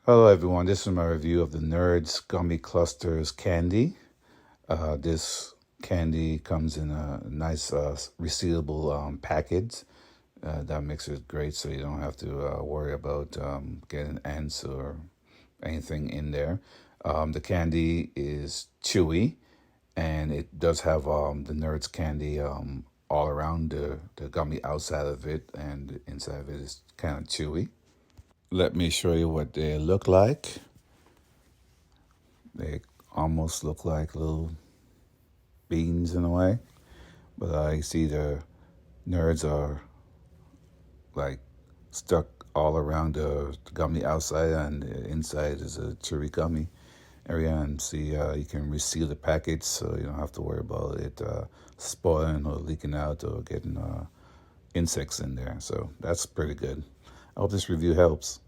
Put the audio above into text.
Hello everyone, this is my review of the NERDS Gummy Clusters candy. This candy comes in a nice resealable package. That makes it great so you don't have to worry about getting ants or anything in there. The candy is chewy and it does have the Nerds candy all around the gummy outside of it, and the inside of it is kind of chewy. Let me show you what they look like. They almost look like little beans in a way, but I see the nerds are like stuck all around the gummy outside, and the inside is a chewy gummy area. And see, you can reseal the package so you don't have to worry about it spoiling or leaking out or getting insects in there. So that's pretty good. I hope this review helps.